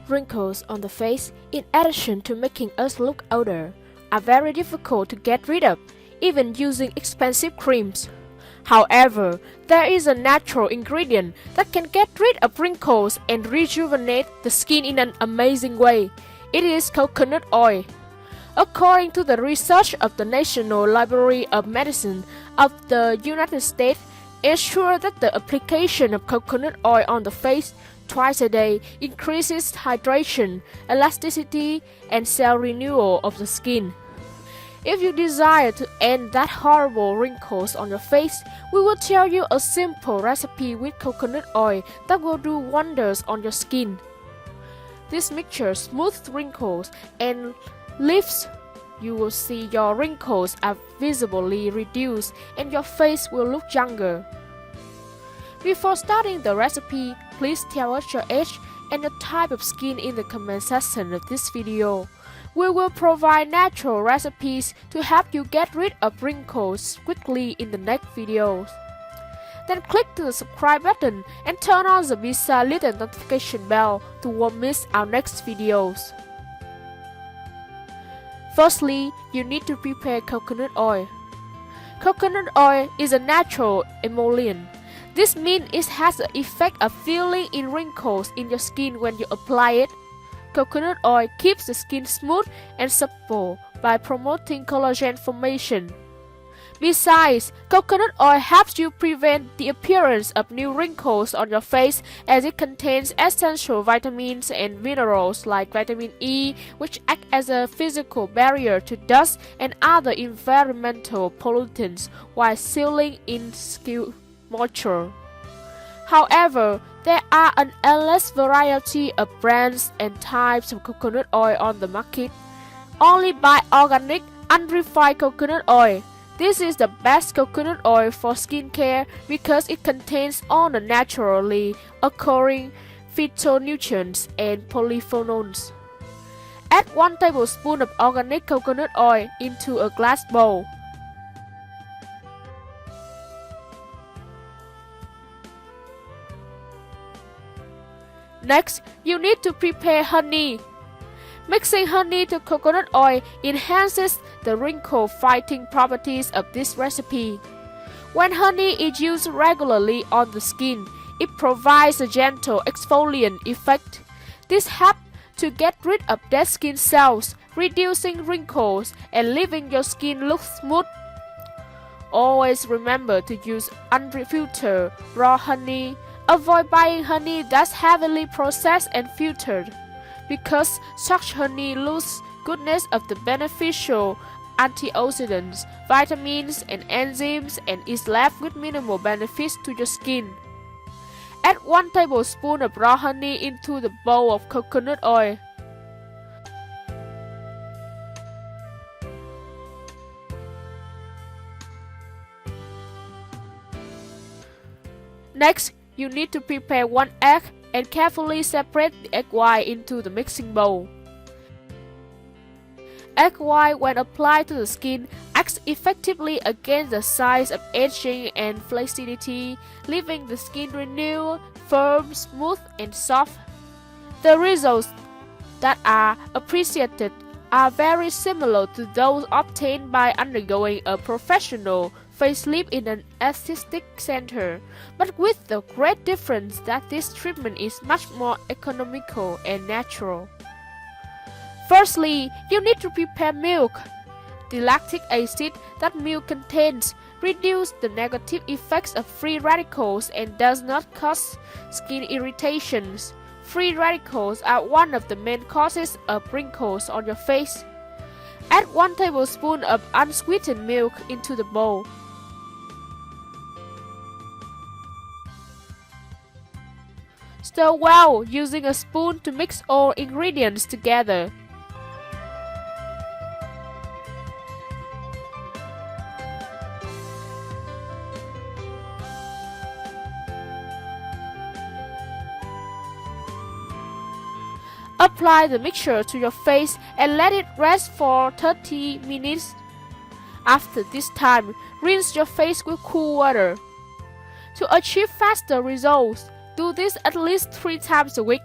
Wrinkles on the face, in addition to making us look older, are very difficult to get rid of, even using expensive creams. However, there is a natural ingredient that can get rid of wrinkles and rejuvenate the skin in an amazing way. It is coconut oil. According to the research of the National Library of Medicine of the United States, ensure that the application of coconut oil on the face twice a day increases hydration, elasticity, and cell renewal of the skin. If you desire to end that horrible wrinkles on your face, we will tell you a simple recipe with coconut oil that will do wonders on your skin. This mixture smooths wrinkles and lifts. You will see your wrinkles are visibly reduced and your face will look younger. Before starting the recipe, please tell us your age and your type of skin in the comment section of this video. We will provide natural recipes to help you get rid of wrinkles quickly in the next videos. Then click the subscribe button and turn on the beside little notification bell to won't miss our next videos. Firstly, you need to prepare coconut oil. Coconut oil is a natural emollient. This means it has the effect of filling in wrinkles in your skin when you apply it. Coconut oil keeps the skin smooth and supple by promoting collagen formation. Besides, coconut oil helps you prevent the appearance of new wrinkles on your face as it contains essential vitamins and minerals like vitamin E, which act as a physical barrier to dust and other environmental pollutants while sealing in skin moisture. However, there are an endless variety of brands and types of coconut oil on the market. Only buy organic, unrefined coconut oil. This is the best coconut oil for skincare because it contains all the naturally occurring phytonutrients and polyphenols. Add 1 tablespoon of organic coconut oil into a glass bowl. Next, you need to prepare honey. Mixing honey to coconut oil enhances the wrinkle-fighting properties of this recipe. When honey is used regularly on the skin, it provides a gentle exfoliant effect. This helps to get rid of dead skin cells, reducing wrinkles, and leaving your skin look smooth. Always remember to use unfiltered raw honey. Avoid buying honey that's heavily processed and filtered, because such honey loses goodness of the beneficial antioxidants, vitamins, and enzymes and is left with minimal benefits to your skin. Add 1 tablespoon of raw honey into the bowl of coconut oil. Next, you need to prepare 1 egg and carefully separate the egg white into the mixing bowl. Egg white, when applied to the skin, acts effectively against the signs of aging and flaccidity, leaving the skin renewed, firm, smooth, and soft. The results that are appreciated are very similar to those obtained by undergoing a professional facelift in an aesthetic center, but with the great difference that this treatment is much more economical and natural. Firstly, you need to prepare milk. The lactic acid that milk contains reduces the negative effects of free radicals and does not cause skin irritations. Free radicals are one of the main causes of wrinkles on your face. Add 1 tablespoon of unsweetened milk into the bowl. Stir well using a spoon to mix all ingredients together. Apply the mixture to your face and let it rest for 30 minutes. After this time, rinse your face with cool water. To achieve faster results, do this at least 3 times a week.